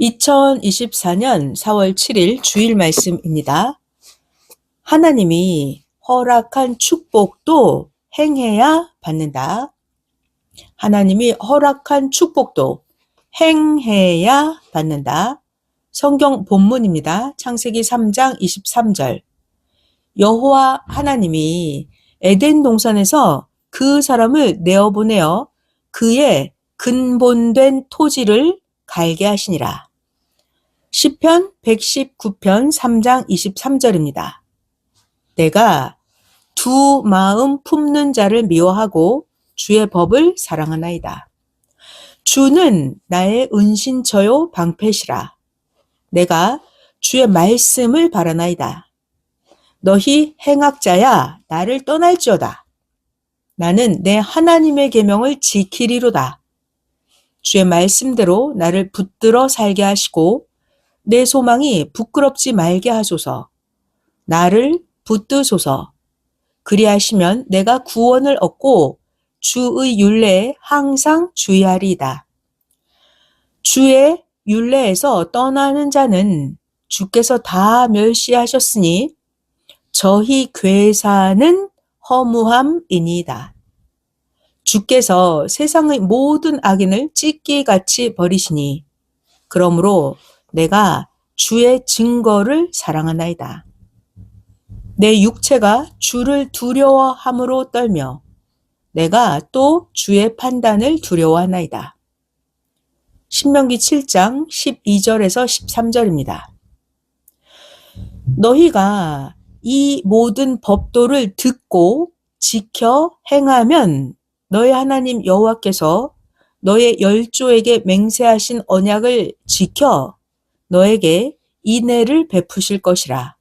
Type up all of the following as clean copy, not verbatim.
2024년 4월 7일 주일 말씀입니다. 하나님이 허락한 축복도 행해야 받는다. 하나님이 허락한 축복도 행해야 받는다. 성경 본문입니다. 창세기 3장 23절. 여호와 하나님이 에덴 동산에서 그 사람을 내어보내어 그의 근본된 토지를 갈게 하시니라. 시편 119편 3장 23절입니다. 내가 두 마음 품는 자를 미워하고 주의 법을 사랑하나이다. 주는 나의 은신처요 방패시라. 내가 주의 말씀을 바라나이다. 너희 행악자야 나를 떠날지어다. 나는 내 하나님의 계명을 지키리로다. 주의 말씀대로 나를 붙들어 살게 하시고 내 소망이 부끄럽지 말게 하소서. 나를 붙드소서. 그리하시면 내가 구원을 얻고 주의 율례에 항상 주의하리이다. 주의 율례에서 떠나는 자는 주께서 다 멸시하셨으니 저희 괴사는 허무함이니이다. 주께서 세상의 모든 악인을 찢기같이 버리시니 그러므로 내가 주의 증거를 사랑하나이다. 내 육체가 주를 두려워함으로 떨며 내가 또 주의 판단을 두려워하나이다. 신명기 7장 12절에서 13절입니다. 너희가 이 모든 법도를 듣고 지켜 행하면 너희 하나님 여호와께서 너의 열조에게 맹세하신 언약을 지켜 너에게 인애를 베푸실 것이라.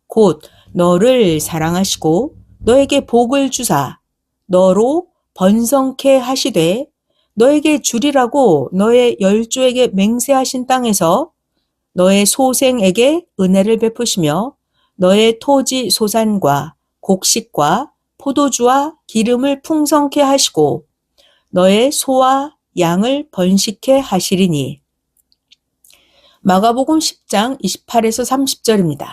곧 너를 사랑하시고 너에게 복을 주사 너로 번성케 하시되 너에게 주리라고 너의 열조에게 맹세하신 땅에서 너의 소생에게 은혜를 베푸시며 너의 토지 소산과 곡식과 포도주와 기름을 풍성케 하시고 너의 소와 양을 번식케 하시리니. 마가복음 10장 28에서 30절입니다.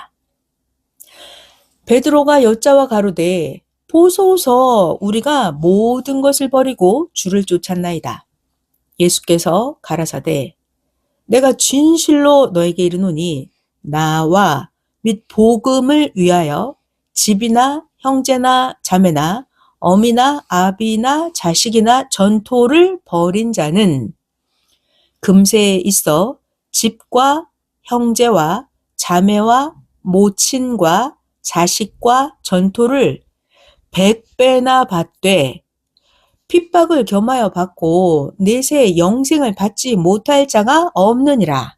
베드로가 여자와 가로되 보소서 우리가 모든 것을 버리고 주를 쫓았나이다. 예수께서 가라사대 내가 진실로 너에게 이르노니 나와 및 복음을 위하여 집이나 형제나 자매나 어미나 아비나 자식이나 전토를 벌인 자는 금세에 있어 집과 형제와 자매와 모친과 자식과 전토를 100배나 받되 핍박을 겸하여 받고 내세의 영생을 받지 못할 자가 없느니라.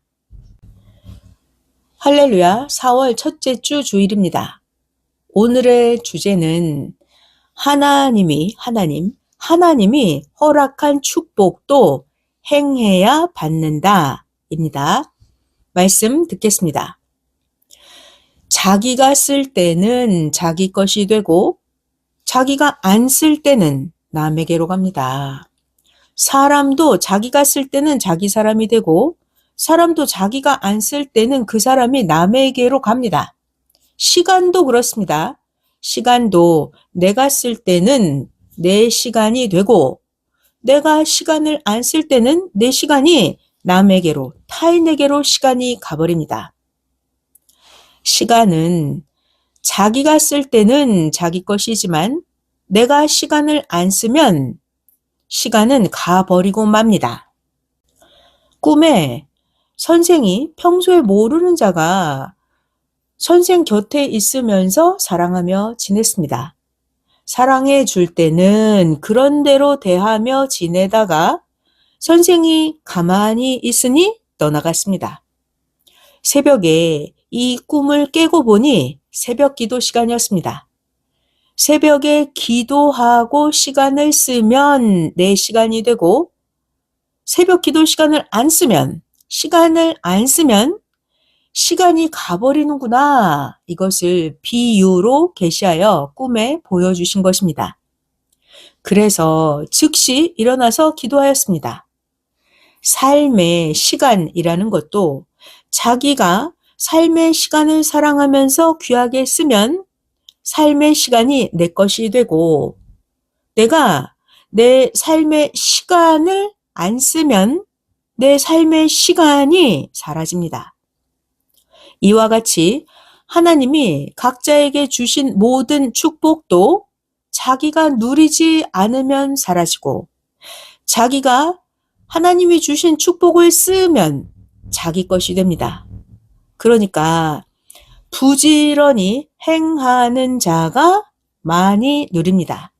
할렐루야. 4월 첫째 주 주일입니다. 오늘의 주제는 하나님이 허락한 축복도 행해야 받는다 입니다. 말씀 듣겠습니다. 자기가 쓸 때는 자기 것이 되고 자기가 안 쓸 때는 남에게로 갑니다. 사람도 자기가 쓸 때는 자기 사람이 되고 사람도 자기가 안 쓸 때는 그 사람이 남에게로 갑니다. 시간도 그렇습니다. 시간도 내가 쓸 때는 내 시간이 되고 내가 시간을 안 쓸 때는 내 시간이 남에게로, 타인에게로 시간이 가버립니다. 시간은 자기가 쓸 때는 자기 것이지만 내가 시간을 안 쓰면 시간은 가버리고 맙니다. 꿈에 선생이 평소에 모르는 자가 선생 곁에 있으면서 사랑하며 지냈습니다. 사랑해 줄 때는 그런 대로 대하며 지내다가 선생이 가만히 있으니 떠나갔습니다. 새벽에 이 꿈을 깨고 보니 새벽 기도 시간이었습니다. 새벽에 기도하고 시간을 쓰면 내 시간이 되고 새벽 기도 시간을 안 쓰면 시간이 가버리는구나. 이것을 비유로 계시하여 꿈에 보여주신 것입니다. 그래서 즉시 일어나서 기도하였습니다. 삶의 시간이라는 것도 자기가 삶의 시간을 사랑하면서 귀하게 쓰면 삶의 시간이 내 것이 되고, 내가 내 삶의 시간을 안 쓰면 내 삶의 시간이 사라집니다. 이와 같이 하나님이 각자에게 주신 모든 축복도 자기가 누리지 않으면 사라지고, 자기가 하나님이 주신 축복을 쓰면 자기 것이 됩니다. 그러니까 부지런히 행하는 자가 많이 누립니다.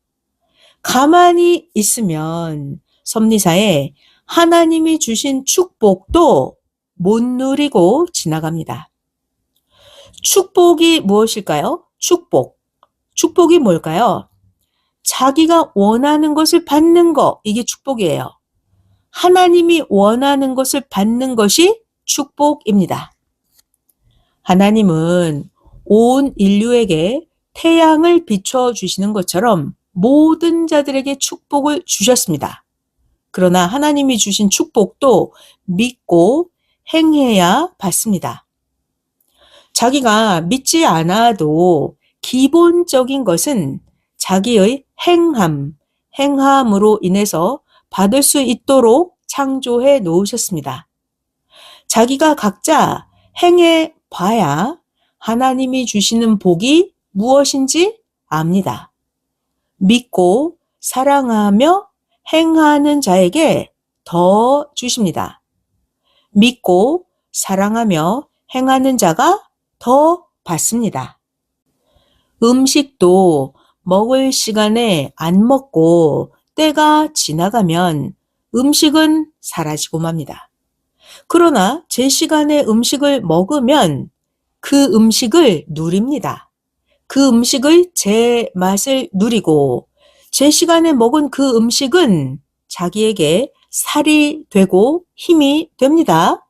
가만히 있으면 섭리사에 하나님이 주신 축복도 못 누리고 지나갑니다. 축복이 무엇일까요? 축복이 뭘까요? 자기가 원하는 것을 받는 거, 이게 축복이에요. 하나님이 원하는 것을 받는 것이 축복입니다. 하나님은 온 인류에게 태양을 비춰주시는 것처럼 모든 자들에게 축복을 주셨습니다. 그러나 하나님이 주신 축복도 믿고 행해야 받습니다. 자기가 믿지 않아도 기본적인 것은 자기의 행함으로 인해서 받을 수 있도록 창조해 놓으셨습니다. 자기가 각자 행해 봐야 하나님이 주시는 복이 무엇인지 압니다. 믿고 사랑하며 행하는 자에게 더 주십니다. 믿고 사랑하며 행하는 자가 더 받습니다. 음식도 먹을 시간에 안 먹고 때가 지나가면 음식은 사라지고 맙니다. 그러나 제 시간에 음식을 먹으면 그 음식을 누립니다. 그 음식의 제 맛을 누리고 제 시간에 먹은 그 음식은 자기에게 살이 되고 힘이 됩니다.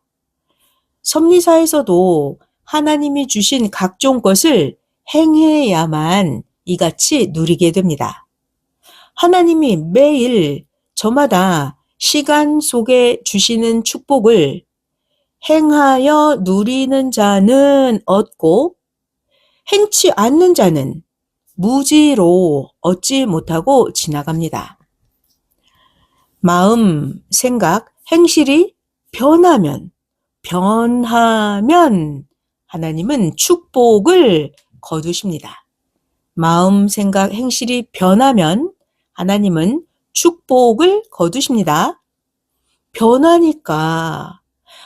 섭리사에서도 하나님이 주신 각종 것을 행해야만 이같이 누리게 됩니다. 하나님이 매일 저마다 시간 속에 주시는 축복을 행하여 누리는 자는 얻고 행치 않는 자는 무지로 얻지 못하고 지나갑니다. 마음, 생각, 행실이 변하면 하나님은 축복을 거두십니다. 마음, 생각, 행실이 변하면 하나님은 축복을 거두십니다. 변하니까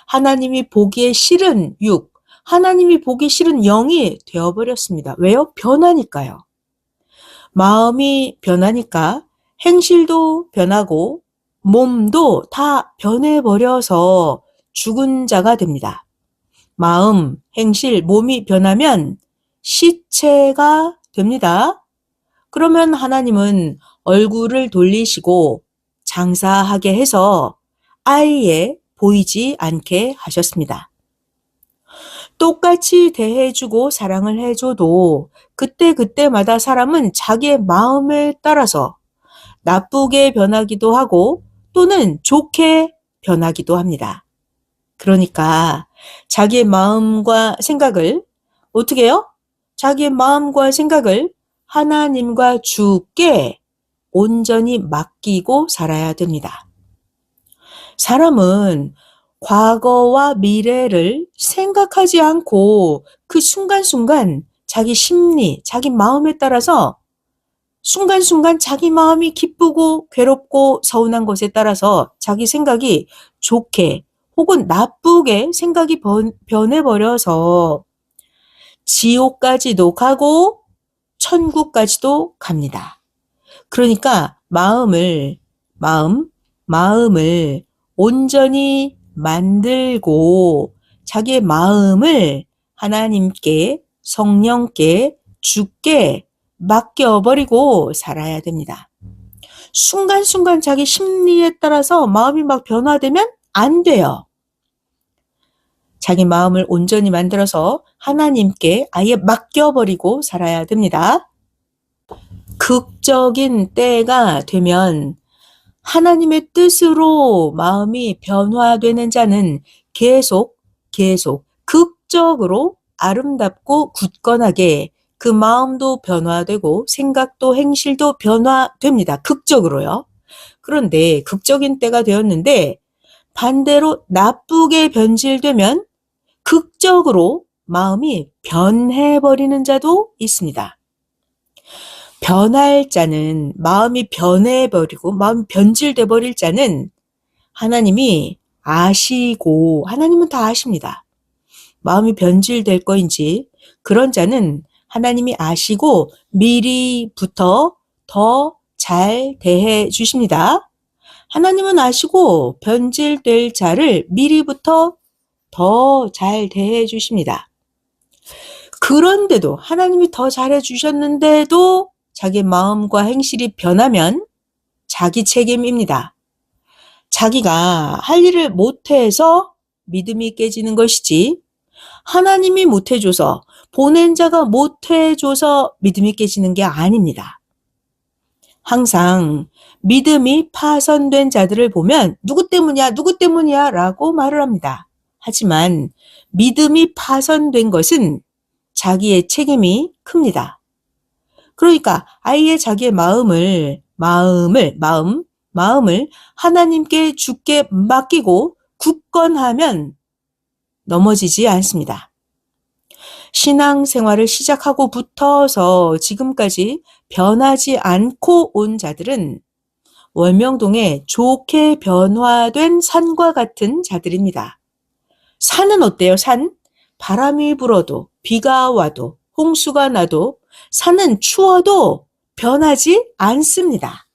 하나님이 보기에 싫은 6, 하나님이 보기 싫은 0이 되어버렸습니다. 왜요? 변하니까요. 마음이 변하니까 행실도 변하고 몸도 다 변해버려서 죽은 자가 됩니다. 마음, 행실, 몸이 변하면 시체가 됩니다. 그러면 하나님은 얼굴을 돌리시고 장사하게 해서 아예 보이지 않게 하셨습니다. 똑같이 대해주고 사랑을 해줘도 그때마다 사람은 자기의 마음에 따라서 나쁘게 변하기도 하고 또는 좋게 변하기도 합니다. 그러니까 자기의 마음과 생각을 어떻게 해요? 자기의 마음과 생각을 하나님과 주께 온전히 맡기고 살아야 됩니다. 사람은 과거와 미래를 생각하지 않고 그 순간순간 자기 심리, 자기 마음에 따라서 순간순간 자기 마음이 기쁘고 괴롭고 서운한 것에 따라서 자기 생각이 좋게 혹은 나쁘게 생각이 변해버려서 지옥까지도 가고 천국까지도 갑니다. 그러니까 마음을 온전히 만들고 자기의 마음을 하나님께, 성령께, 주께 맡겨버리고 살아야 됩니다. 순간순간 자기 심리에 따라서 마음이 막 변화되면 안 돼요. 자기 마음을 온전히 만들어서 하나님께 아예 맡겨버리고 살아야 됩니다. 극적인 때가 되면 하나님의 뜻으로 마음이 변화되는 자는 계속 극적으로 아름답고 굳건하게 그 마음도 변화되고 생각도 행실도 변화됩니다. 극적으로요. 그런데 극적인 때가 되었는데 반대로 나쁘게 변질되면 극적으로 마음이 변해버리는 자도 있습니다. 변할 자는 마음이 변해버리고 마음이 변질돼 버릴 자는 하나님이 아시고 하나님은 다 아십니다. 마음이 변질될 거인지 그런 자는 하나님이 아시고 미리부터 더 잘 대해 주십니다. 하나님은 아시고 변질될 자를 미리부터 더 잘 대해 주십니다. 그런데도 하나님이 더 잘해 주셨는데도 자기 마음과 행실이 변하면 자기 책임입니다. 자기가 할 일을 못해서 믿음이 깨지는 것이지 하나님이 못해줘서 보낸 자가 못해줘서 믿음이 깨지는 게 아닙니다. 항상 믿음이 파손된 자들을 보면 누구 때문이야 라고 말을 합니다. 하지만 믿음이 파손된 것은 자기의 책임이 큽니다. 그러니까 아예 자기의 마음을 하나님께 주께 맡기고 굳건하면 넘어지지 않습니다. 신앙생활을 시작하고부터서 지금까지 변하지 않고 온 자들은 월명동의 좋게 변화된 산과 같은 자들입니다. 산은 어때요? 산? 바람이 불어도 비가 와도 홍수가 나도 산은 추워도 변하지 않습니다.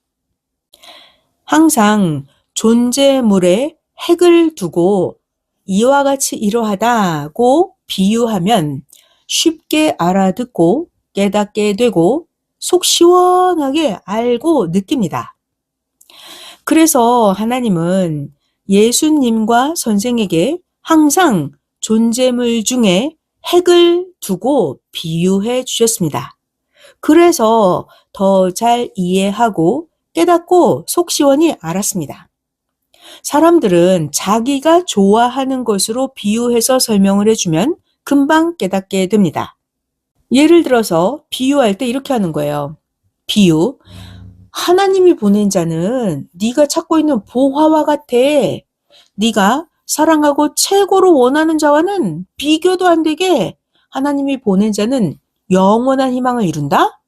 항상 존재물에 핵을 두고 이와 같이 이러하다고 비유하면 쉽게 알아듣고 깨닫게 되고 속 시원하게 알고 느낍니다. 그래서 하나님은 예수님과 선생에게 항상 존재물 중에 핵을 두고 비유해 주셨습니다. 그래서 더 잘 이해하고 깨닫고 속 시원히 알았습니다. 사람들은 자기가 좋아하는 것으로 비유해서 설명을 해주면 금방 깨닫게 됩니다. 예를 들어서 비유할 때 이렇게 하는 거예요. 비유. 하나님이 보낸 자는 네가 찾고 있는 보화와 같아. 네가 사랑하고 최고로 원하는 자와는 비교도 안 되게 하나님이 보낸 자는 영원한 희망을 이룬다?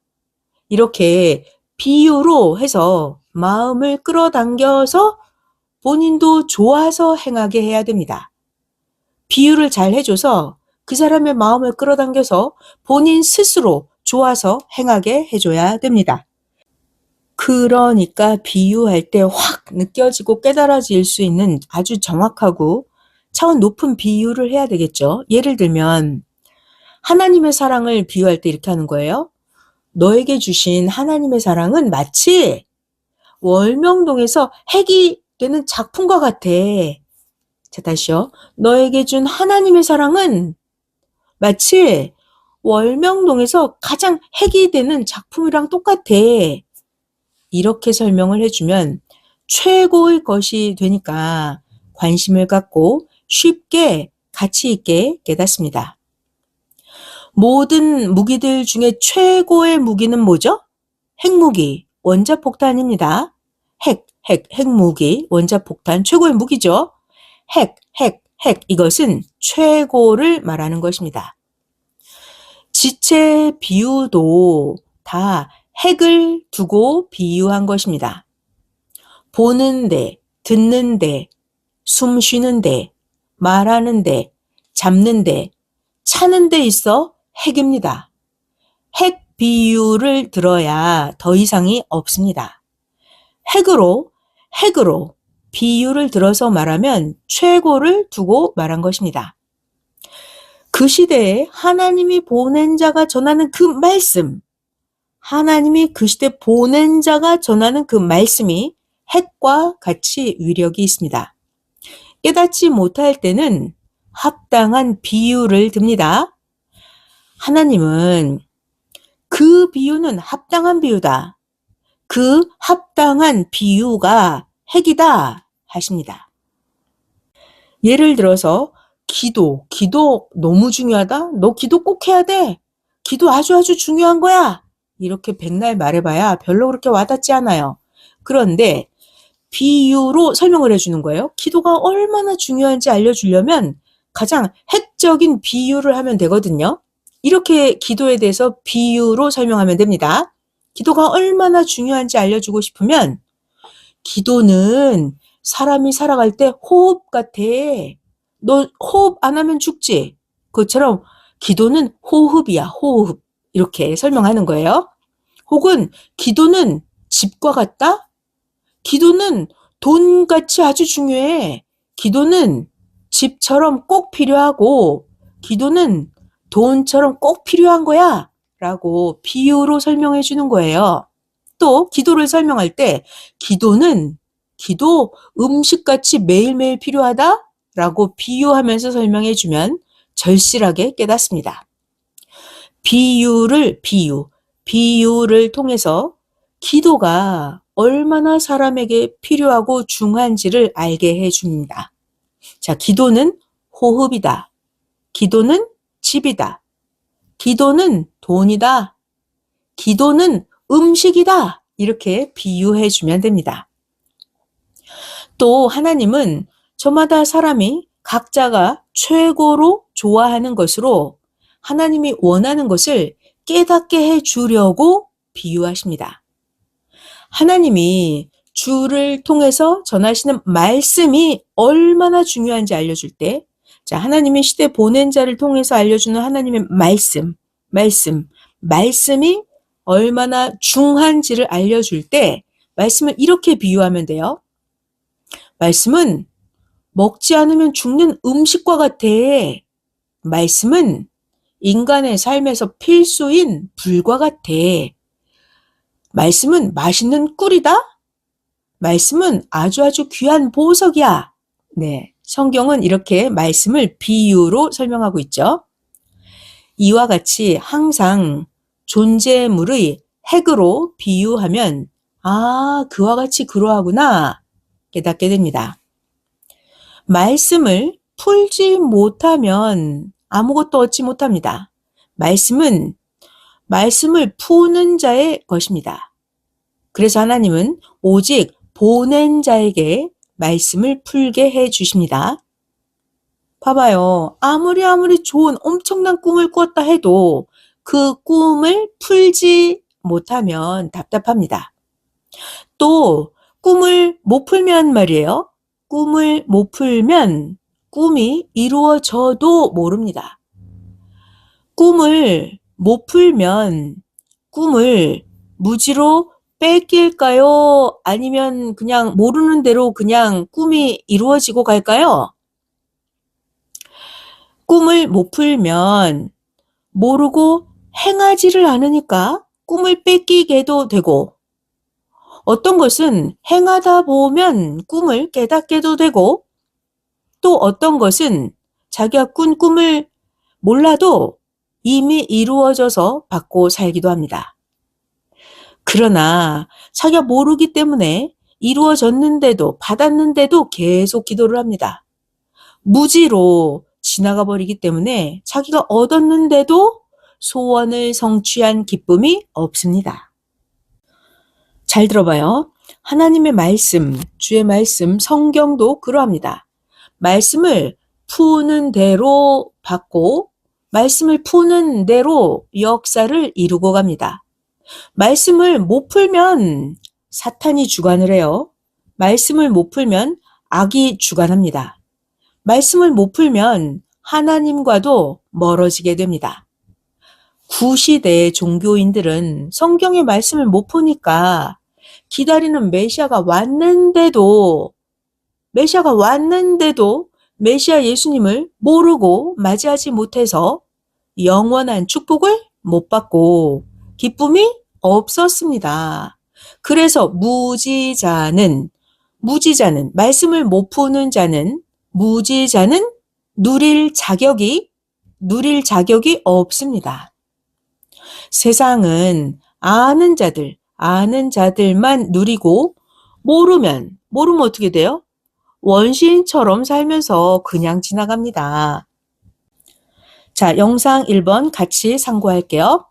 이렇게 비유로 해서 마음을 끌어당겨서 본인도 좋아서 행하게 해야 됩니다. 비유를 잘 해줘서 그 사람의 마음을 끌어당겨서 본인 스스로 좋아서 행하게 해줘야 됩니다. 그러니까 비유할 때 확 느껴지고 깨달아질 수 있는 아주 정확하고 차원 높은 비유를 해야 되겠죠. 예를 들면 하나님의 사랑을 비유할 때 이렇게 하는 거예요. 너에게 주신 하나님의 사랑은 마치 월명동에서 핵이 되는 작품과 같아. 자, 다시요. 너에게 준 하나님의 사랑은 마치 월명동에서 가장 핵이 되는 작품이랑 똑같아. 이렇게 설명을 해주면 최고의 것이 되니까 관심을 갖고 쉽게 가치 있게 깨닫습니다. 모든 무기들 중에 최고의 무기는 뭐죠? 핵무기, 원자폭탄입니다. 핵무기, 원자폭탄 최고의 무기죠. 핵. 이것은 최고를 말하는 것입니다. 지체 비유도 다 핵을 두고 비유한 것입니다. 보는데, 듣는데, 숨 쉬는데, 말하는데, 잡는데, 차는 데 있어 핵입니다. 핵 비유를 들어야 더 이상이 없습니다. 핵으로 비유를 들어서 말하면 최고를 두고 말한 것입니다. 그 시대에 하나님이 보낸 자가 전하는 그 말씀, 하나님이 그 시대 보낸 자가 전하는 그 말씀이 핵과 같이 위력이 있습니다. 깨닫지 못할 때는 합당한 비유를 듭니다. 하나님은 그 비유는 합당한 비유다. 그 합당한 비유가 핵이다 하십니다. 예를 들어서 기도 너무 중요하다. 너 기도 꼭 해야 돼. 기도 아주 중요한 거야. 이렇게 백날 말해봐야 별로 그렇게 와닿지 않아요. 그런데 비유로 설명을 해주는 거예요. 기도가 얼마나 중요한지 알려주려면 가장 핵적인 비유를 하면 되거든요. 이렇게 기도에 대해서 비유로 설명하면 됩니다. 기도가 얼마나 중요한지 알려주고 싶으면 기도는 사람이 살아갈 때 호흡 같아. 너 호흡 안 하면 죽지. 그것처럼 기도는 호흡이야, 호흡. 이렇게 설명하는 거예요. 혹은 기도는 집과 같다? 기도는 돈같이 아주 중요해. 기도는 집처럼 꼭 필요하고 기도는 돈처럼 꼭 필요한 거야. 라고 비유로 설명해 주는 거예요. 또 기도를 설명할 때 기도 음식같이 매일매일 필요하다? 라고 비유하면서 설명해 주면 절실하게 깨닫습니다. 비유를 통해서 기도가 얼마나 사람에게 필요하고 중요한지를 알게 해줍니다. 자, 기도는 호흡이다. 기도는 집이다. 기도는 돈이다. 기도는 음식이다. 이렇게 비유해 주면 됩니다. 또 하나님은 저마다 사람이 각자가 최고로 좋아하는 것으로 하나님이 원하는 것을 깨닫게 해 주려고 비유하십니다. 하나님이 주를 통해서 전하시는 말씀이 얼마나 중요한지 알려줄 때, 자, 하나님이 시대 보낸 자를 통해서 알려주는 하나님의 말씀이 얼마나 중한지를 알려줄 때, 말씀을 이렇게 비유하면 돼요. 말씀은 먹지 않으면 죽는 음식과 같아. 말씀은 인간의 삶에서 필수인 불과 같아. 말씀은 맛있는 꿀이다? 말씀은 아주 귀한 보석이야. 네, 성경은 이렇게 말씀을 비유로 설명하고 있죠. 이와 같이 항상 존재물의 핵으로 비유하면 그와 같이 그러하구나 깨닫게 됩니다. 말씀을 풀지 못하면 아무것도 얻지 못합니다. 말씀을 푸는 자의 것입니다. 그래서 하나님은 오직 보낸 자에게 말씀을 풀게 해 주십니다. 봐봐요. 아무리 좋은 엄청난 꿈을 꾸었다 해도 그 꿈을 풀지 못하면 답답합니다. 또 꿈을 못 풀면 말이에요. 꿈을 못 풀면 꿈이 이루어져도 모릅니다. 꿈을 못 풀면 꿈을 무지로 뺏길까요? 아니면 그냥 모르는 대로 그냥 꿈이 이루어지고 갈까요? 꿈을 못 풀면 모르고 행하지를 않으니까 꿈을 뺏기게도 되고, 어떤 것은 행하다 보면 꿈을 깨닫게도 되고, 또 어떤 것은 자기가 꾼 꿈을 몰라도 이미 이루어져서 받고 살기도 합니다. 그러나 자기가 모르기 때문에 이루어졌는데도 받았는데도 계속 기도를 합니다. 무지로 지나가 버리기 때문에 자기가 얻었는데도 소원을 성취한 기쁨이 없습니다. 잘 들어봐요. 하나님의 말씀, 주의 말씀, 성경도 그러합니다. 말씀을 푸는 대로 받고 말씀을 푸는 대로 역사를 이루고 갑니다. 말씀을 못 풀면 사탄이 주관을 해요. 말씀을 못 풀면 악이 주관합니다. 말씀을 못 풀면 하나님과도 멀어지게 됩니다. 구시대의 종교인들은 성경의 말씀을 못 푸니까 기다리는 메시아가 왔는데도 메시아 예수님을 모르고 맞이하지 못해서 영원한 축복을 못 받고 기쁨이 없었습니다. 그래서 무지자는 말씀을 못 푸는 자는 무지자는 누릴 자격이 없습니다. 세상은 아는 자들만 누리고 모르면 모르면 어떻게 돼요? 원시인처럼 살면서 그냥 지나갑니다. 자, 영상 1번 같이 상고할게요.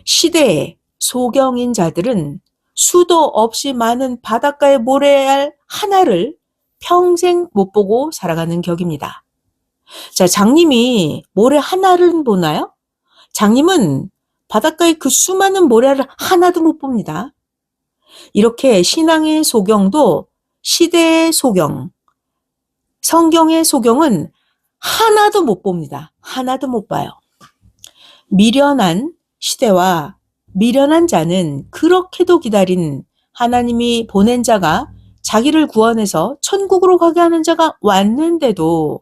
시대의 소경인 자들은 수도 없이 많은 바닷가의 모래알 하나를 평생 못 보고 살아가는 격입니다. 자, 장님이 모래 하나를 보나요? 장님은 바닷가의 그 수많은 모래알을 하나도 못 봅니다. 이렇게 신앙의 소경도 시대의 소경, 성경의 소경은 하나도 못 봅니다. 하나도 못 봐요. 미련한 시대와 미련한 자는 그렇게도 기다린 하나님이 보낸 자가 자기를 구원해서 천국으로 가게 하는 자가 왔는데도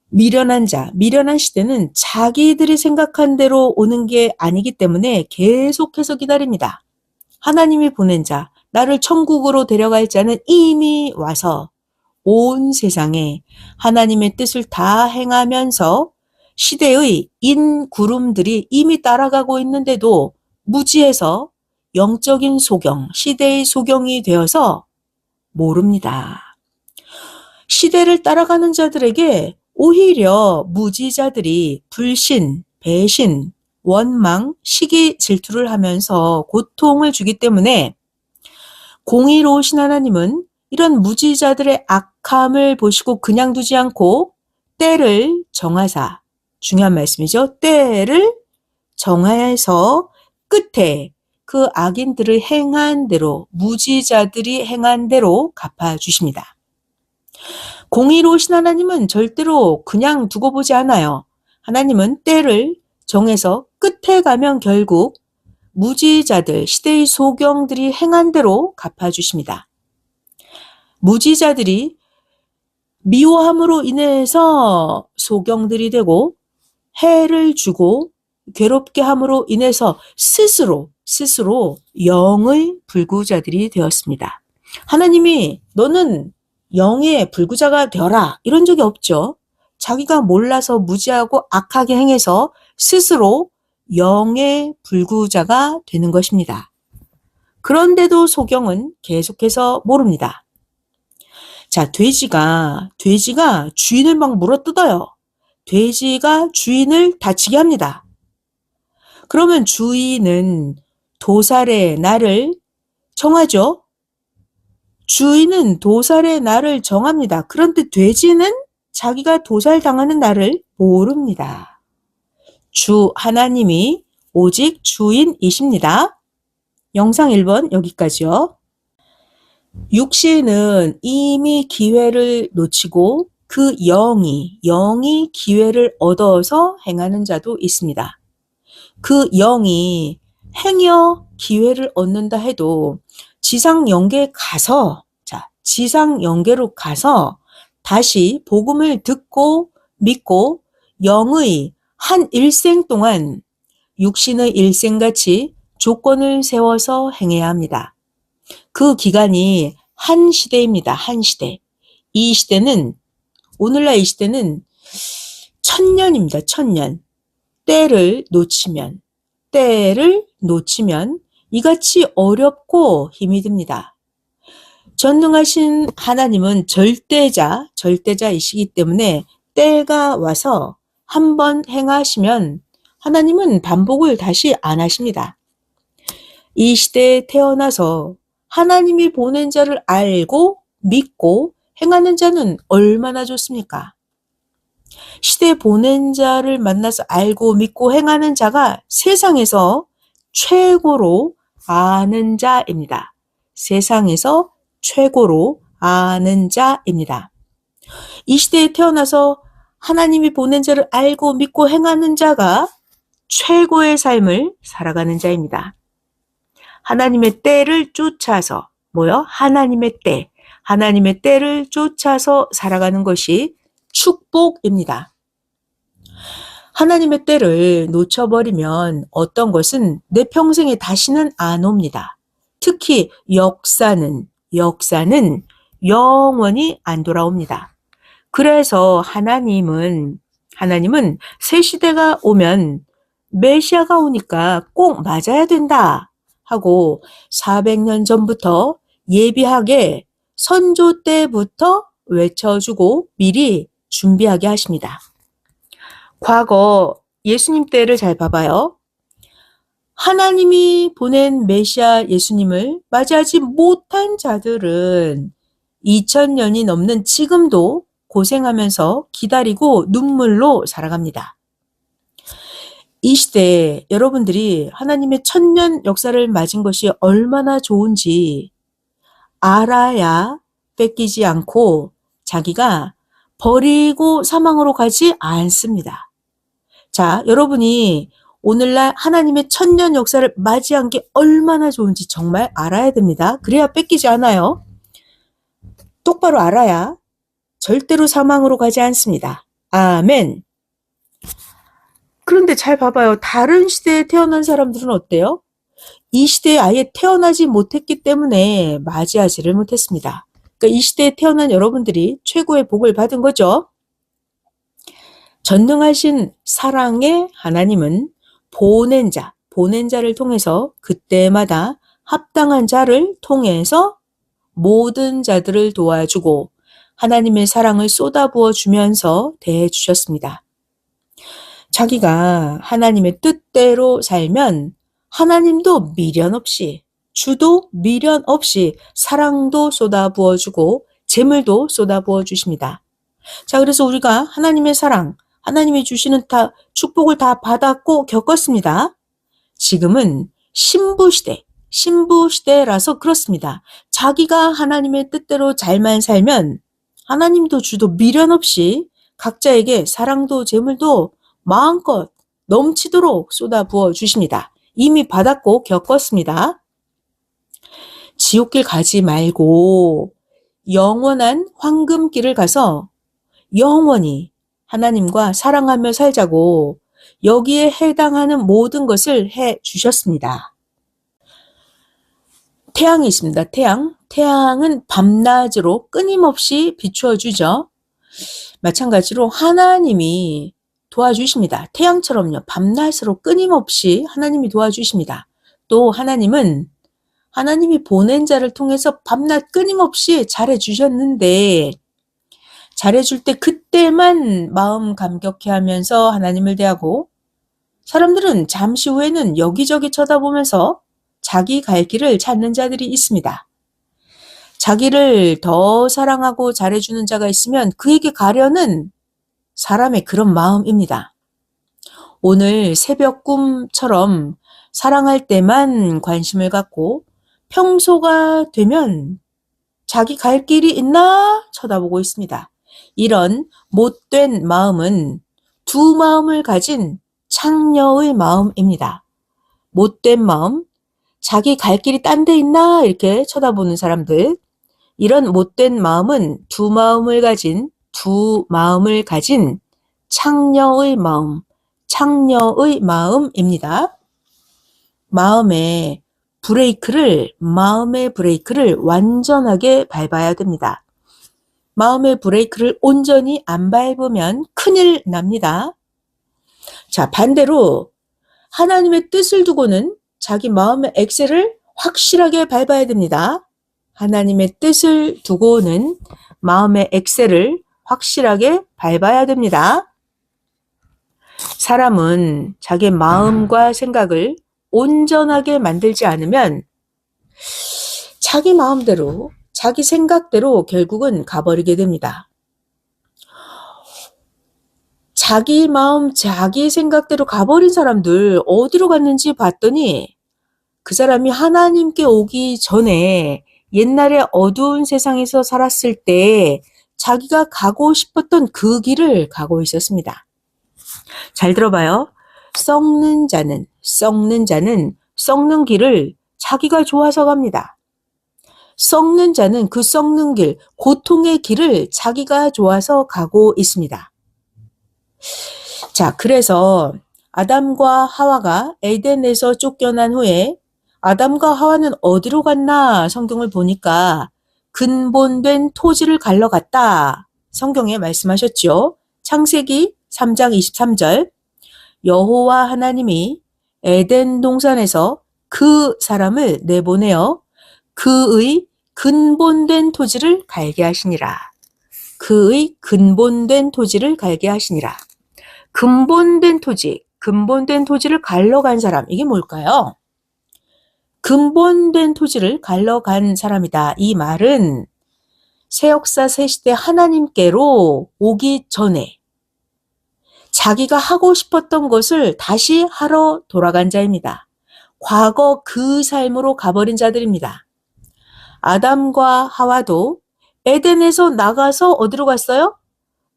미련한 자, 미련한 시대는 자기들이 생각한 대로 오는 게 아니기 때문에 계속해서 기다립니다. 하나님이 보낸 자, 나를 천국으로 데려갈 자는 이미 와서 온 세상에 하나님의 뜻을 다 행하면서 시대의 인구름들이 이미 따라가고 있는데도 무지해서 영적인 소경, 시대의 소경이 되어서 모릅니다. 시대를 따라가는 자들에게 오히려 무지자들이 불신, 배신, 원망, 시기, 질투를 하면서 고통을 주기 때문에 공의로우신 하나님은 이런 무지자들의 악함을 보시고 그냥 두지 않고 때를 정하사, 중요한 말씀이죠. 때를 정하여서 끝에 그 악인들을 행한 대로, 무지자들이 행한 대로 갚아주십니다. 공의로우신 하나님은 절대로 그냥 두고 보지 않아요. 하나님은 때를 정해서 끝에 가면 결국 무지자들, 시대의 소경들이 행한 대로 갚아주십니다. 무지자들이 미워함으로 인해서 소경들이 되고 해를 주고 괴롭게 함으로 인해서 스스로 영의 불구자들이 되었습니다. 하나님이 너는 영의 불구자가 되어라 이런 적이 없죠. 자기가 몰라서 무지하고 악하게 행해서 스스로 영의 불구자가 되는 것입니다. 그런데도 소경은 계속해서 모릅니다. 자, 돼지가 주인을 막 물어뜯어요. 돼지가 주인을 다치게 합니다. 그러면 주인은 도살의 날을 정하죠. 주인은 도살의 날을 정합니다. 그런데 돼지는 자기가 도살당하는 날을 모릅니다. 주 하나님이 오직 주인이십니다. 영상 1번 여기까지요. 육신은 이미 기회를 놓치고 그 영이 기회를 얻어서 행하는 자도 있습니다. 그 영이 행여 기회를 얻는다 해도 지상 영계에 가서, 지상 영계로 가서 다시 복음을 듣고 믿고 영의 한 일생 동안 육신의 일생같이 조건을 세워서 행해야 합니다. 그 기간이 한 시대입니다. 한 시대. 이 시대는, 오늘날 이 시대는 1000년입니다. 1000년. 때를 놓치면 이같이 어렵고 힘이 듭니다. 전능하신 하나님은 절대자이시기 때문에 때가 와서 한번 행하시면 하나님은 반복을 다시 안 하십니다. 이 시대에 태어나서 하나님이 보낸 자를 알고 믿고 행하는 자는 얼마나 좋습니까? 시대에 보낸 자를 만나서 알고 믿고 행하는 자가 세상에서 최고로 아는 자입니다. 세상에서 최고로 아는 자입니다. 이 시대에 태어나서 하나님이 보낸 자를 알고 믿고 행하는 자가 최고의 삶을 살아가는 자입니다. 하나님의 때를 쫓아서, 하나님의 때를 쫓아서 살아가는 것이 축복입니다. 하나님의 때를 놓쳐버리면 어떤 것은 내 평생에 다시는 안 옵니다. 특히 역사는 영원히 안 돌아옵니다. 그래서 하나님은 새 시대가 오면 메시아가 오니까 꼭 맞아야 된다 하고 400년 전부터 예비하게 선조 때부터 외쳐주고 미리 준비하게 하십니다. 과거 예수님 때를 잘 봐봐요. 하나님이 보낸 메시아 예수님을 맞이하지 못한 자들은 2000년이 넘는 지금도 고생하면서 기다리고 눈물로 살아갑니다. 이 시대에 여러분들이 하나님의 천년 역사를 맞은 것이 얼마나 좋은지 알아야 뺏기지 않고 자기가 버리고 사망으로 가지 않습니다. 자, 여러분이 오늘날 하나님의 천년 역사를 맞이한 게 얼마나 좋은지 정말 알아야 됩니다. 그래야 뺏기지 않아요. 똑바로 알아야 절대로 사망으로 가지 않습니다. 아멘. 그런데 잘 봐봐요. 다른 시대에 태어난 사람들은 어때요? 이 시대에 아예 태어나지 못했기 때문에 맞이하지를 못했습니다. 그러니까 이 시대에 태어난 여러분들이 최고의 복을 받은 거죠. 전능하신 사랑의 하나님은 보낸 자를 통해서 그때마다 합당한 자를 통해서 모든 자들을 도와주고 하나님의 사랑을 쏟아부어 주면서 대해 주셨습니다. 자기가 하나님의 뜻대로 살면 하나님도 미련 없이, 주도 미련 없이 사랑도 쏟아부어 주고 재물도 쏟아부어 주십니다. 자, 그래서 우리가 하나님의 사랑, 하나님이 주시는 축복을 다 받았고 겪었습니다. 지금은 신부시대라서 그렇습니다. 자기가 하나님의 뜻대로 잘만 살면 하나님도 주도 미련 없이 각자에게 사랑도 재물도 마음껏 넘치도록 쏟아부어 주십니다. 이미 받았고 겪었습니다. 지옥길 가지 말고 영원한 황금길을 가서 영원히 하나님과 사랑하며 살자고 여기에 해당하는 모든 것을 해 주셨습니다. 태양이 있습니다. 태양은 밤낮으로 끊임없이 비추어 주죠. 마찬가지로 하나님이 도와주십니다. 태양처럼요. 밤낮으로 끊임없이 하나님이 도와주십니다. 또 하나님이 보낸 자를 통해서 밤낮 끊임없이 잘해주셨는데 잘해줄 때 그때만 마음 감격해 하면서 하나님을 대하고 사람들은 잠시 후에는 여기저기 쳐다보면서 자기 갈 길을 찾는 자들이 있습니다. 자기를 더 사랑하고 잘해주는 자가 있으면 그에게 가려는 사람의 그런 마음입니다. 오늘 새벽 꿈처럼 사랑할 때만 관심을 갖고 평소가 되면 자기 갈 길이 있나 쳐다보고 있습니다. 이런 못된 마음은 두 마음을 가진 창녀의 마음입니다. 못된 마음, 자기 갈 길이 딴 데 있나 이렇게 쳐다보는 사람들, 이런 못된 마음은 두 마음을 가진 창녀의 마음입니다. 마음의 브레이크를 완전하게 밟아야 됩니다. 마음의 브레이크를 온전히 안 밟으면 큰일 납니다. 자, 반대로 하나님의 뜻을 두고는 자기 마음의 엑셀을 확실하게 밟아야 됩니다. 하나님의 뜻을 두고는 마음의 엑셀을 확실하게 밟아야 됩니다. 사람은 자기 마음과 생각을 온전하게 만들지 않으면 자기 마음대로, 자기 생각대로 결국은 가버리게 됩니다. 자기 마음, 자기 생각대로 가버린 사람들 어디로 갔는지 봤더니 그 사람이 하나님께 오기 전에 옛날에 어두운 세상에서 살았을 때 자기가 가고 싶었던 그 길을 가고 있었습니다. 잘 들어봐요. 썩는 자는 썩는 길을 자기가 좋아서 갑니다. 썩는 자는 그 썩는 길, 고통의 길을 자기가 좋아서 가고 있습니다. 자, 그래서 아담과 하와가 에덴에서 쫓겨난 후에 아담과 하와는 어디로 갔나 성경을 보니까 근본된 토지를 갈러 갔다. 성경에 말씀하셨죠. 창세기 3장 23절 여호와 하나님이 에덴 동산에서 그 사람을 내보내어 그의 근본된 토지를 갈게 하시니라. 그의 근본된 토지를 갈게 하시니라. 근본된 토지를 갈러 간 사람, 이게 뭘까요? 근본된 토지를 갈러 간 사람이다. 이 말은 새 역사 새 시대 하나님께로 오기 전에 자기가 하고 싶었던 것을 다시 하러 돌아간 자입니다. 과거 그 삶으로 가버린 자들입니다. 아담과 하와도 에덴에서 나가서 어디로 갔어요?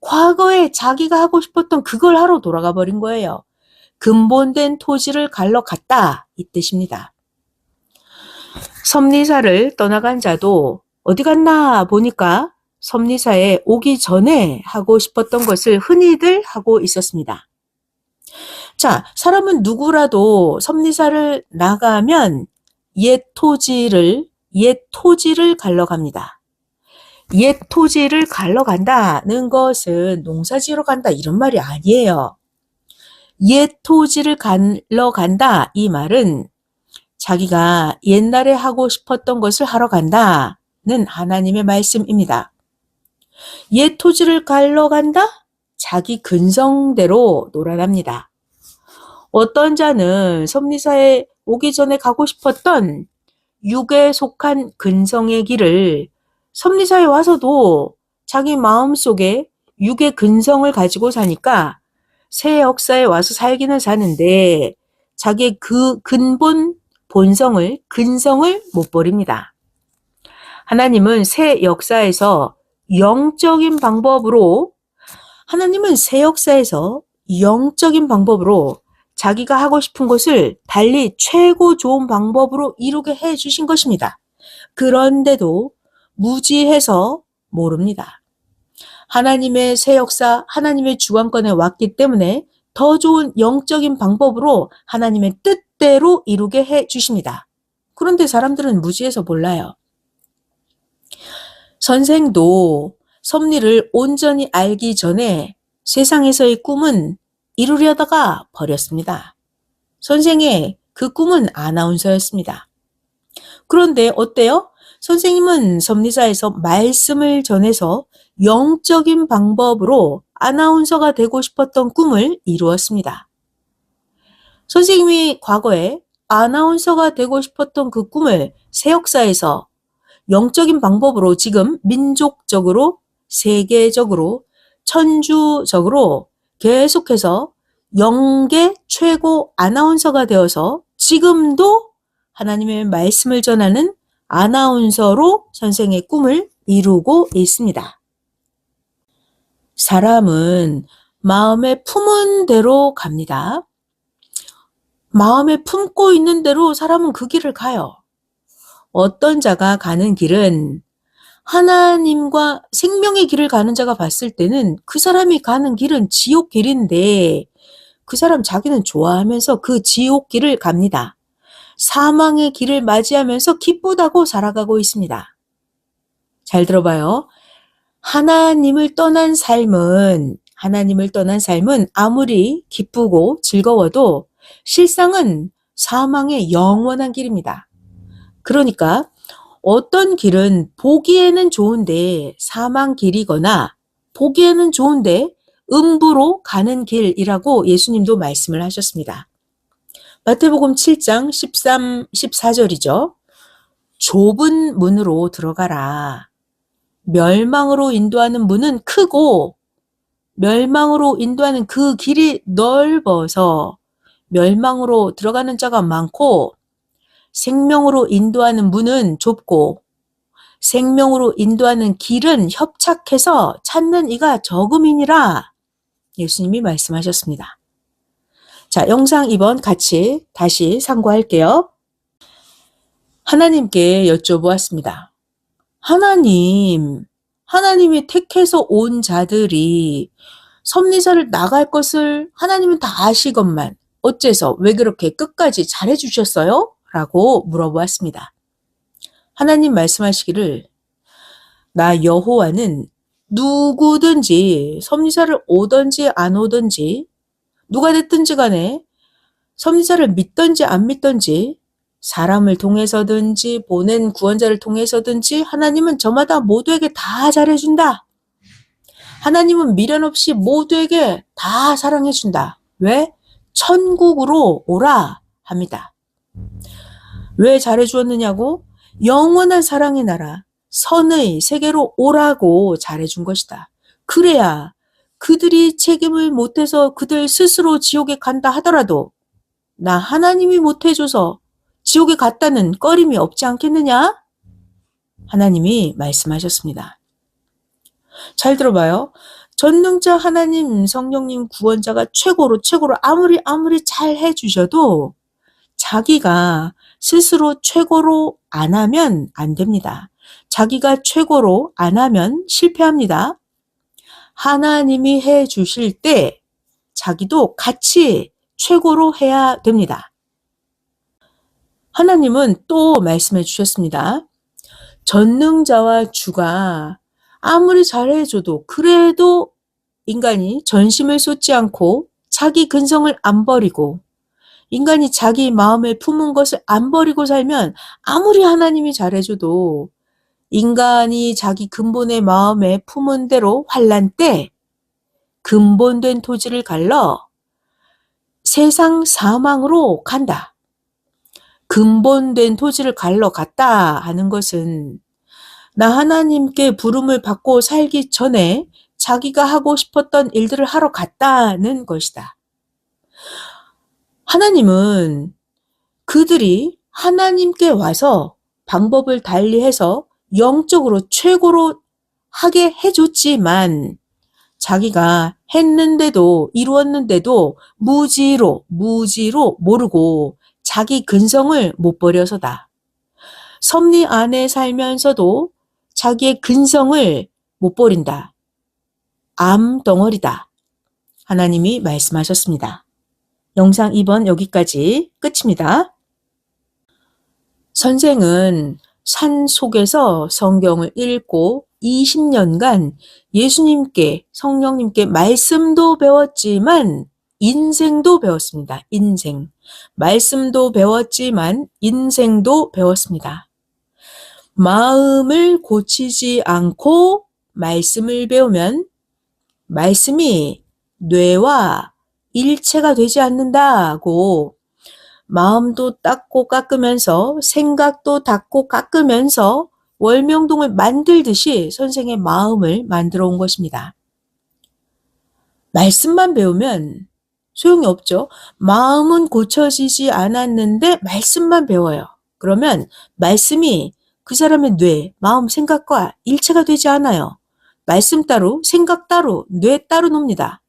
과거에 자기가 하고 싶었던 그걸 하러 돌아가 버린 거예요. 근본된 토지를 갈러 갔다, 이 뜻입니다. 섭리사를 떠나간 자도 어디 갔나 보니까 섭리사에 오기 전에 하고 싶었던 것을 흔히들 하고 있었습니다. 자, 사람은 누구라도 섭리사를 나가면 옛 토지를 갈러 갑니다. 옛 토지를 갈러 간다는 것은 농사 지으러 간다 이런 말이 아니에요. 옛 토지를 갈러 간다 이 말은 자기가 옛날에 하고 싶었던 것을 하러 간다는 하나님의 말씀입니다. 옛 토지를 갈러 간다? 자기 근성대로 놀아납니다. 어떤 자는 섭리사에 오기 전에 가고 싶었던 육에 속한 근성의 길을 섭리사에 와서도 자기 마음속에 육의 근성을 가지고 사니까 새 역사에 와서 살기는 사는데 자기의 그 근본 근성을 못 버립니다. 하나님은 새 역사에서 영적인 방법으로 자기가 하고 싶은 것을 달리 최고 좋은 방법으로 이루게 해 주신 것입니다. 그런데도 무지해서 모릅니다. 하나님의 새 역사, 하나님의 주관권에 왔기 때문에 더 좋은 영적인 방법으로 하나님의 뜻대로 이루게 해 주십니다. 그런데 사람들은 무지해서 몰라요. 선생도 섭리를 온전히 알기 전에 세상에서의 꿈은 이루려다가 버렸습니다. 선생의 그 꿈은 아나운서였습니다. 그런데 어때요? 선생님은 섭리사에서 말씀을 전해서 영적인 방법으로 아나운서가 되고 싶었던 꿈을 이루었습니다. 선생님이 과거에 아나운서가 되고 싶었던 그 꿈을 새 역사에서 영적인 방법으로 지금 민족적으로, 세계적으로, 천주적으로 계속해서 영계 최고 아나운서가 되어서 지금도 하나님의 말씀을 전하는 아나운서로 선생의 꿈을 이루고 있습니다. 사람은 마음에 품은 대로 갑니다. 마음에 품고 있는 대로 사람은 그 길을 가요. 어떤 자가 가는 길은 하나님과 생명의 길을 가는 자가 봤을 때는 그 사람이 가는 길은 지옥 길인데 그 사람 자기는 좋아하면서 그 지옥 길을 갑니다. 사망의 길을 맞이하면서 기쁘다고 살아가고 있습니다. 잘 들어봐요. 하나님을 떠난 삶은 아무리 기쁘고 즐거워도 실상은 사망의 영원한 길입니다. 그러니까 어떤 길은 보기에는 좋은데 사망 길이거나 보기에는 좋은데 음부로 가는 길이라고 예수님도 말씀을 하셨습니다. 마태복음 7장 13, 14절이죠. 좁은 문으로 들어가라. 멸망으로 인도하는 문은 크고 멸망으로 인도하는 그 길이 넓어서 멸망으로 들어가는 자가 많고 생명으로 인도하는 문은 좁고 생명으로 인도하는 길은 협착해서 찾는 이가 적음이니라. 예수님이 말씀하셨습니다. 자, 영상 2번 같이 다시 상고할게요. 하나님께 여쭤보았습니다. 하나님이 택해서 온 자들이 섭리사를 나갈 것을 하나님은 다 아시건만 어째서 왜 그렇게 끝까지 잘해주셨어요? 라고 물어보았습니다. 하나님 말씀하시기를 나 여호와는 누구든지 섭리사를 오든지 안 오든지 누가 됐든지 간에 섭리사를 믿든지 안 믿든지 사람을 통해서든지 보낸 구원자를 통해서든지 하나님은 저마다 모두에게 다 잘해준다. 하나님은 미련 없이 모두에게 다 사랑해준다. 왜? 천국으로 오라 합니다. 왜 잘해주었느냐고? 영원한 사랑의 나라, 선의 세계로 오라고 잘해준 것이다. 그래야 그들이 책임을 못해서 그들 스스로 지옥에 간다 하더라도 나 하나님이 못해줘서 지옥에 갔다는 꺼림이 없지 않겠느냐? 하나님이 말씀하셨습니다. 잘 들어봐요. 전능자 하나님 성령님 구원자가 최고로 아무리 잘 해주셔도 자기가 스스로 최고로 안 하면 안 됩니다. 자기가 최고로 안 하면 실패합니다. 하나님이 해 주실 때 자기도 같이 최고로 해야 됩니다. 하나님은 또 말씀해 주셨습니다. 전능자와 주가 아무리 잘해줘도 그래도 인간이 전심을 쏟지 않고 자기 근성을 안 버리고 인간이 자기 마음에 품은 것을 안 버리고 살면 아무리 하나님이 잘해줘도 인간이 자기 근본의 마음에 품은 대로 환난 때 근본된 토지를 갈러 세상 사망으로 간다. 근본된 토지를 갈러 갔다 하는 것은 나 하나님께 부름을 받고 살기 전에 자기가 하고 싶었던 일들을 하러 갔다는 것이다. 하나님은 그들이 하나님께 와서 방법을 달리해서 영적으로 최고로 하게 해줬지만 자기가 했는데도 이루었는데도 무지로 모르고 자기 근성을 못 버려서다. 섭리 안에 살면서도 자기의 근성을 못 버린다. 암덩어리다. 하나님이 말씀하셨습니다. 영상 2번 여기까지 끝입니다. 선생은 산 속에서 성경을 읽고 20년간 예수님께 성령님께 말씀도 배웠지만 인생도 배웠습니다. 인생. 말씀도 배웠지만 인생도 배웠습니다. 마음을 고치지 않고 말씀을 배우면 말씀이 뇌와 일체가 되지 않는다고 마음도 닦고 깎으면서 생각도 닦고 깎으면서 월명동을 만들듯이 선생의 마음을 만들어 온 것입니다. 말씀만 배우면 소용이 없죠. 마음은 고쳐지지 않았는데 말씀만 배워요. 그러면 말씀이 그 사람의 뇌, 마음, 생각과 일체가 되지 않아요. 말씀 따로, 생각 따로, 뇌 따로 놉니다.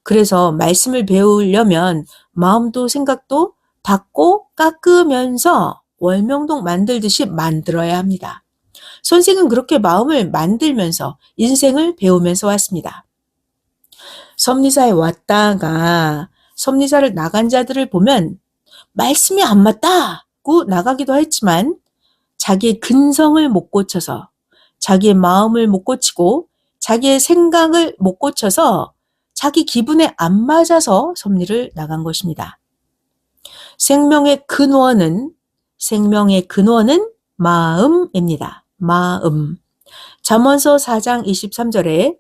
그래서 말씀을 배우려면 마음도 생각도 닦고 깎으면서 월명동 만들듯이 만들어야 합니다. 선생은 그렇게 마음을 만들면서 인생을 배우면서 왔습니다. 섭리사에 왔다가 섭리사를 나간 자들을 보면 말씀이 안 맞다고 나가기도 했지만 자기의 근성을 못 고쳐서 자기의 마음을 못 고치고 자기의 생각을 못 고쳐서 자기 기분에 안 맞아서 섭리를 나간 것입니다. 생명의 근원은 마음입니다. 마음. 잠언서 4장 23절에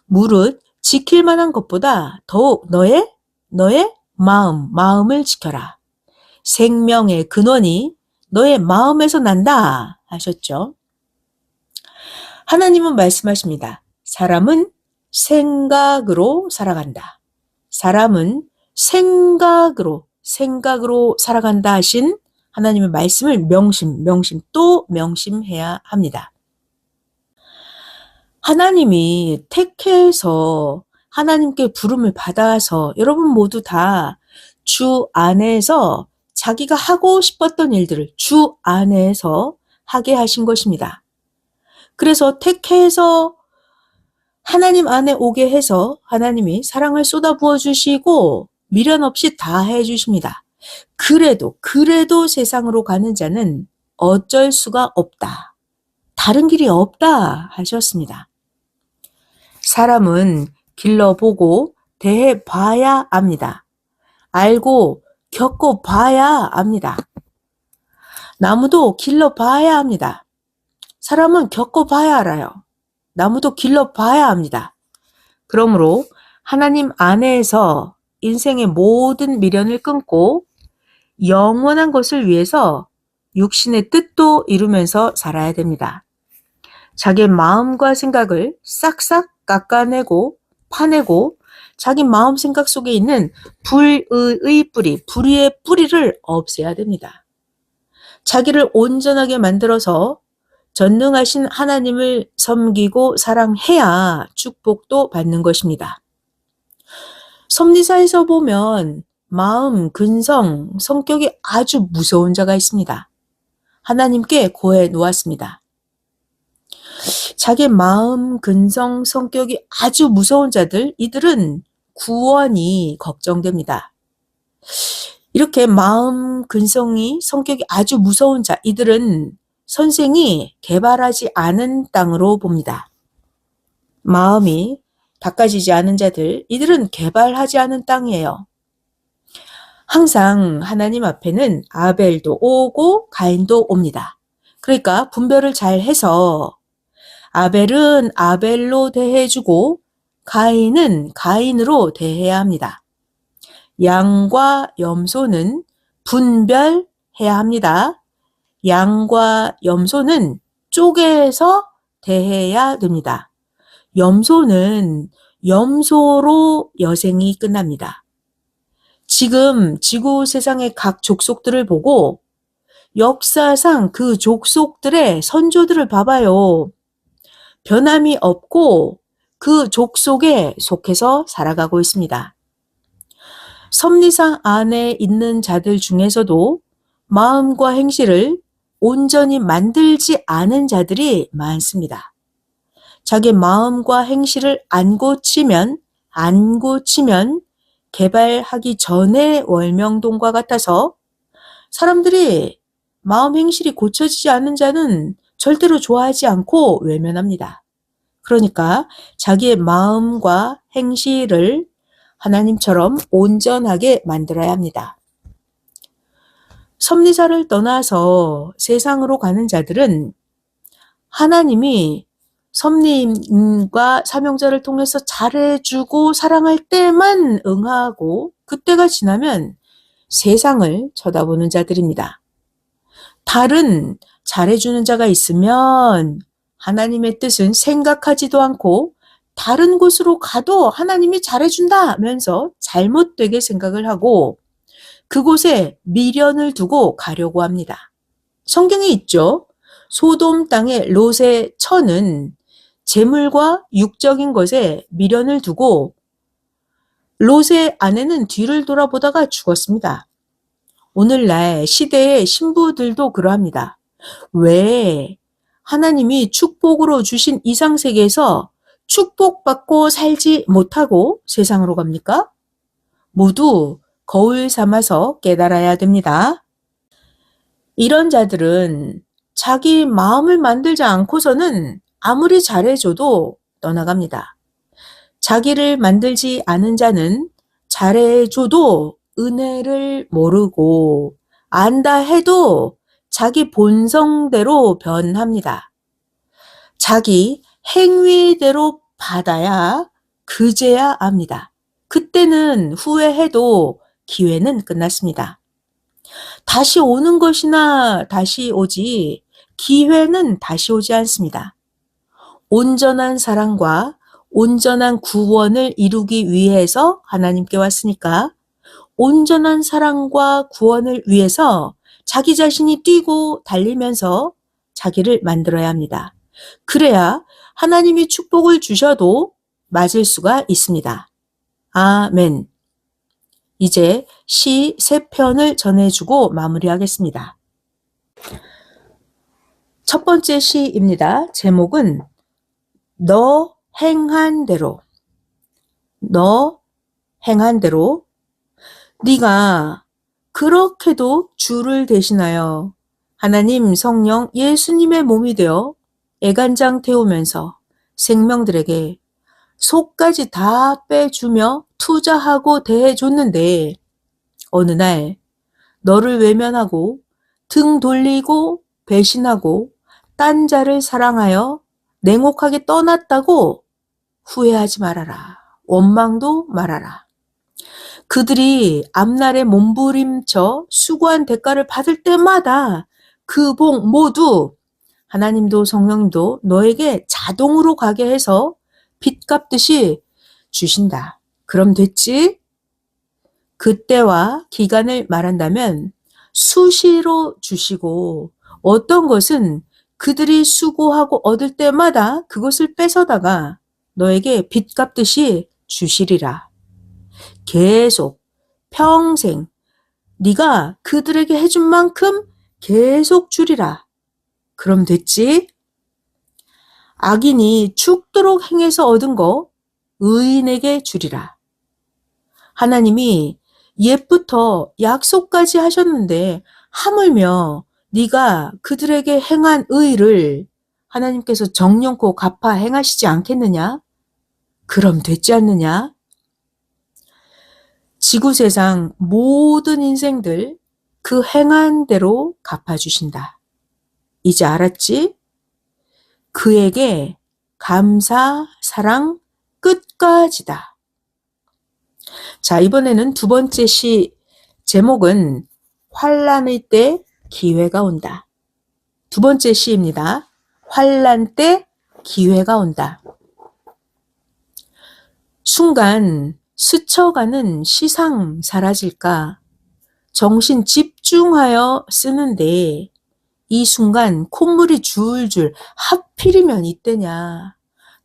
무릇 지킬 만한 것보다 더욱 너의 마음을 지켜라. 생명의 근원이 너의 마음에서 난다 하셨죠. 하나님은 말씀하십니다. 사람은 생각으로 살아간다. 사람은 생각으로 살아간다 하신 하나님의 말씀을 또 명심해야 합니다. 하나님이 택해서 하나님께 부름을 받아서 여러분 모두 다 주 안에서 자기가 하고 싶었던 일들을 주 안에서 하게 하신 것입니다. 그래서 택해서 하나님 안에 오게 해서 하나님이 사랑을 쏟아부어 주시고 미련 없이 다 해주십니다. 그래도 세상으로 가는 자는 어쩔 수가 없다. 다른 길이 없다 하셨습니다. 사람은 길러보고 대해봐야 압니다. 알고 겪어봐야 압니다. 나무도 길러봐야 합니다. 사람은 겪어봐야 알아요. 나무도 길러봐야 합니다. 그러므로 하나님 안에서 인생의 모든 미련을 끊고 영원한 것을 위해서 육신의 뜻도 이루면서 살아야 됩니다. 자기의 마음과 생각을 싹싹 깎아내고 파내고 자기 마음 생각 속에 있는 불의의 뿌리, 불의의 뿌리를 없애야 됩니다. 자기를 온전하게 만들어서 전능하신 하나님을 섬기고 사랑해야 축복도 받는 것입니다. 섭리사에서 보면 마음, 근성, 성격이 아주 무서운 자가 있습니다. 하나님께 고해 놓았습니다. 자기 마음, 근성, 성격이 아주 무서운 자들, 이들은 구원이 걱정됩니다. 이렇게 마음, 근성이, 성격이 아주 무서운 자, 이들은 선생이 개발하지 않은 땅으로 봅니다. 마음이 바꿔지지 않은 자들, 이들은 개발하지 않은 땅이에요. 항상 하나님 앞에는 아벨도 오고 가인도 옵니다. 그러니까 분별을 잘 해서 아벨은 아벨로 대해주고 가인은 가인으로 대해야 합니다. 양과 염소는 분별해야 합니다. 양과 염소는 쪼개서 대해야 됩니다. 염소는 염소로 여생이 끝납니다. 지금 지구 세상의 각 족속들을 보고 역사상 그 족속들의 선조들을 봐봐요. 변함이 없고 그 족속에 속해서 살아가고 있습니다. 섭리상 안에 있는 자들 중에서도 마음과 행실을 온전히 만들지 않은 자들이 많습니다. 자기 마음과 행실을 안 고치면 개발하기 전의 월명동과 같아서 사람들이 마음 행실이 고쳐지지 않은 자는 절대로 좋아하지 않고 외면합니다. 그러니까 자기의 마음과 행실을 하나님처럼 온전하게 만들어야 합니다. 섭리사를 떠나서 세상으로 가는 자들은 하나님이 섭리인과 사명자를 통해서 잘해주고 사랑할 때만 응하고 그때가 지나면 세상을 쳐다보는 자들입니다. 다른 잘해주는 자가 있으면 하나님의 뜻은 생각하지도 않고 다른 곳으로 가도 하나님이 잘해준다면서 잘못되게 생각을 하고 그곳에 미련을 두고 가려고 합니다. 성경에 있죠. 소돔 땅의 롯의 처는 재물과 육적인 것에 미련을 두고 롯의 아내는 뒤를 돌아보다가 죽었습니다. 오늘날 시대의 신부들도 그러합니다. 왜 하나님이 축복으로 주신 이상세계에서 축복받고 살지 못하고 세상으로 갑니까? 모두 거울 삼아서 깨달아야 됩니다. 이런 자들은 자기 마음을 만들지 않고서는 아무리 잘해줘도 떠나갑니다. 자기를 만들지 않은 자는 잘해줘도 은혜를 모르고 안다 해도 자기 본성대로 변합니다. 자기 행위대로 받아야 그제야 압니다. 그때는 후회해도 기회는 끝났습니다. 다시 오는 것이나 다시 오지 기회는 다시 오지 않습니다. 온전한 사랑과 온전한 구원을 이루기 위해서 하나님께 왔으니까 온전한 사랑과 구원을 위해서 자기 자신이 뛰고 달리면서 자기를 만들어야 합니다. 그래야 하나님이 축복을 주셔도 맞을 수가 있습니다. 아멘. 이제 시 3편을 전해주고 마무리하겠습니다. 첫 번째 시입니다. 제목은 너 행한 대로. 너 행한 대로. 네가 그렇게도 주를 대신하여 하나님 성령 예수님의 몸이 되어 애간장 태우면서 생명들에게 속까지 다 빼주며 투자하고 대해줬는데 어느 날 너를 외면하고 등 돌리고 배신하고 딴 자를 사랑하여 냉혹하게 떠났다고 후회하지 말아라. 원망도 말아라. 그들이 앞날에 몸부림쳐 수고한 대가를 받을 때마다 그 복 모두 하나님도 성령님도 너에게 자동으로 가게 해서 빚 갚듯이 주신다. 그럼 됐지? 그때와 기간을 말한다면 수시로 주시고 어떤 것은 그들이 수고하고 얻을 때마다 그것을 뺏어다가 너에게 빚 갚듯이 주시리라. 계속 평생 네가 그들에게 해준 만큼 계속 주리라. 그럼 됐지? 악인이 죽도록 행해서 얻은 거 의인에게 주리라. 하나님이 옛부터 약속까지 하셨는데 하물며 네가 그들에게 행한 의를 하나님께서 정령코 갚아 행하시지 않겠느냐? 그럼 됐지 않느냐? 지구세상 모든 인생들 그 행한 대로 갚아주신다. 이제 알았지? 그에게 감사, 사랑 끝까지다. 자, 이번에는 두 번째 시 제목은 환난의 때 기회가 온다. 두 번째 시입니다. 환난 때 기회가 온다. 순간 스쳐가는 시상 사라질까? 정신 집중하여 쓰는데 이 순간 콧물이 줄줄 하필이면 이때냐.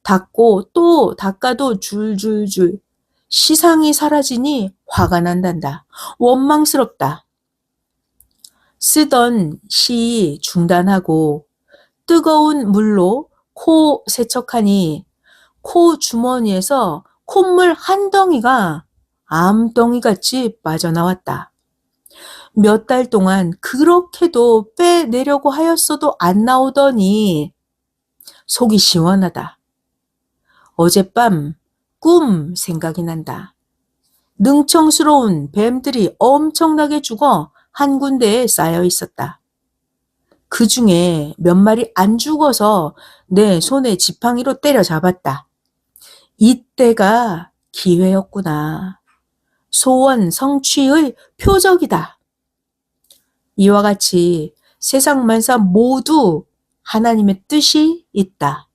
닦고 또 닦아도 줄줄줄 시상이 사라지니 화가 난단다. 원망스럽다. 쓰던 시 중단하고 뜨거운 물로 코 세척하니 코 주머니에서 콧물 한 덩이가 암덩이같이 빠져나왔다. 몇 달 동안 그렇게도 빼내려고 하였어도 안 나오더니 속이 시원하다. 어젯밤 꿈 생각이 난다. 능청스러운 뱀들이 엄청나게 죽어 한 군데에 쌓여 있었다. 그 중에 몇 마리 안 죽어서 내 손에 지팡이로 때려잡았다. 이때가 기회였구나. 소원 성취의 표적이다. 이와 같이 세상 만사 모두 하나님의 뜻이 있다.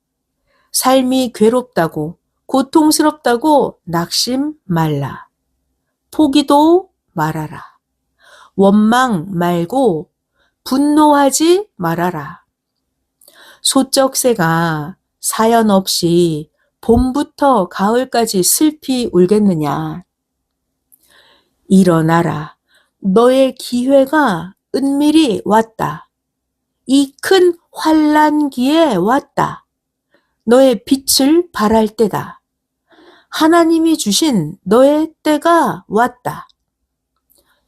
삶이 괴롭다고 고통스럽다고 낙심 말라. 포기도 말아라. 원망 말고 분노하지 말아라. 소쩍새가 사연 없이 봄부터 가을까지 슬피 울겠느냐. 일어나라. 너의 기회가 은밀히 왔다. 이 큰 환난기에 왔다. 너의 빛을 발할 때다. 하나님이 주신 너의 때가 왔다.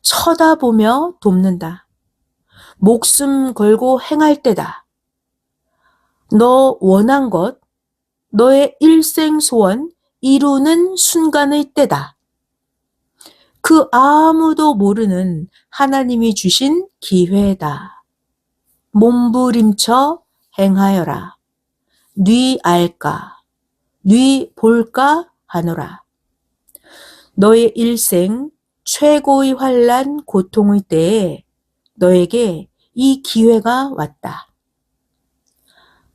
쳐다보며 돕는다. 목숨 걸고 행할 때다. 너 원한 것, 너의 일생 소원 이루는 순간의 때다. 그 아무도 모르는 하나님이 주신 기회다. 몸부림쳐 행하여라. 네 알까, 네 볼까 하노라. 너의 일생 최고의 환난 고통의 때에 너에게 이 기회가 왔다.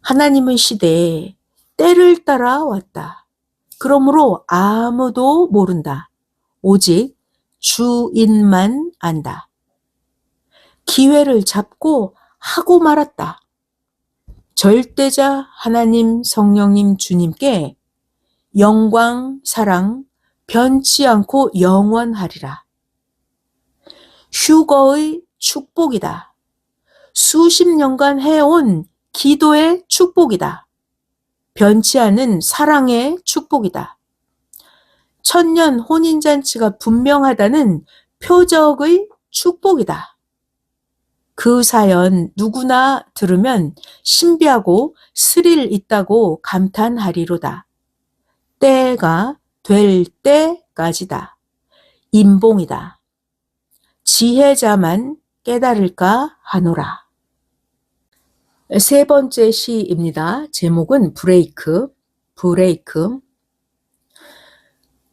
하나님의 시대에 때를 따라 왔다. 그러므로 아무도 모른다. 오직 주인만 안다. 기회를 잡고 하고 말았다. 절대자 하나님 성령님 주님께 영광 사랑 변치 않고 영원하리라. 휴거의 축복이다. 수십 년간 해온 기도의 축복이다. 변치 않은 사랑의 축복이다. 천년 혼인잔치가 분명하다는 표적의 축복이다. 그 사연 누구나 들으면 신비하고 스릴 있다고 감탄하리로다. 때가 될 때까지다. 임봉이다. 지혜자만 깨달을까 하노라. 세 번째 시입니다. 제목은 브레이크.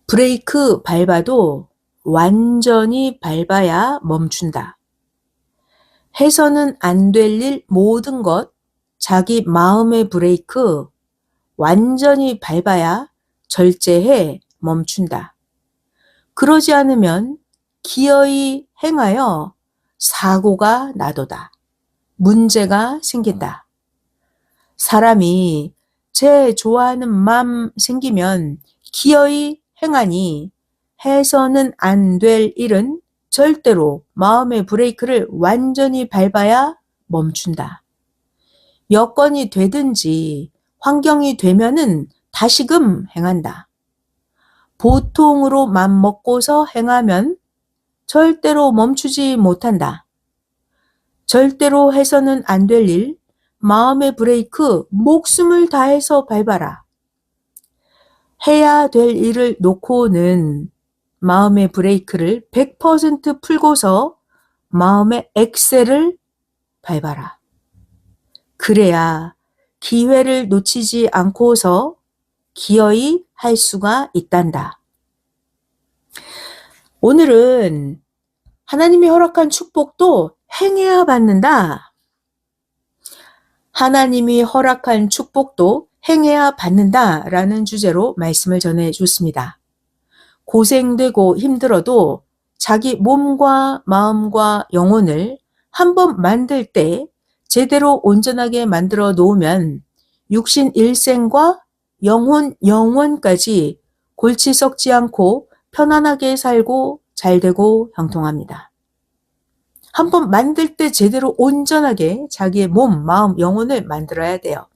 브레이크 밟아도 완전히 밟아야 멈춘다. 해서는 안 될 일 모든 것, 자기 마음의 브레이크 완전히 밟아야 절제해 멈춘다. 그러지 않으면 기어이 행하여 사고가 나도다. 문제가 생긴다. 사람이 제 좋아하는 맘 생기면 기어이 행하니 해서는 안 될 일은 절대로 마음의 브레이크를 완전히 밟아야 멈춘다. 여건이 되든지 환경이 되면은 다시금 행한다. 보통으로 맘먹고서 행하면 절대로 멈추지 못한다. 절대로 해서는 안 될 일, 마음의 브레이크 목숨을 다해서 밟아라. 해야 될 일을 놓고는 마음의 브레이크를 100% 풀고서 마음의 엑셀을 밟아라. 그래야 기회를 놓치지 않고서 기어이 할 수가 있단다. 오늘은 하나님이 허락한 축복도 행해야 받는다. 하나님이 허락한 축복도 행해야 받는다 라는 주제로 말씀을 전해줬습니다. 고생되고 힘들어도 자기 몸과 마음과 영혼을 한번 만들 때 제대로 온전하게 만들어 놓으면 육신 일생과 영혼 영원까지 골치 썩지 않고 편안하게 살고 잘되고 형통합니다. 한번 만들 때 제대로 온전하게 자기의 몸, 마음, 영혼을 만들어야 돼요.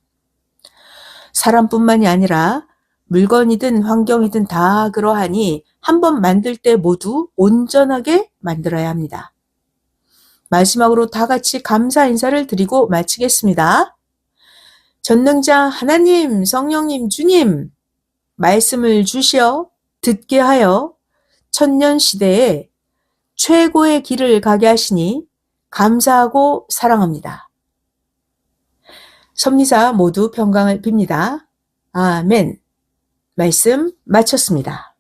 사람뿐만이 아니라 물건이든 환경이든 다 그러하니 한번 만들 때 모두 온전하게 만들어야 합니다. 마지막으로 다 같이 감사 인사를 드리고 마치겠습니다. 전능자 하나님, 성령님, 주님, 말씀을 주시어 듣게 하여 천년 시대에 최고의 길을 가게 하시니 감사하고 사랑합니다. 섭리사 모두 평강을 빕니다. 아멘. 말씀 마쳤습니다.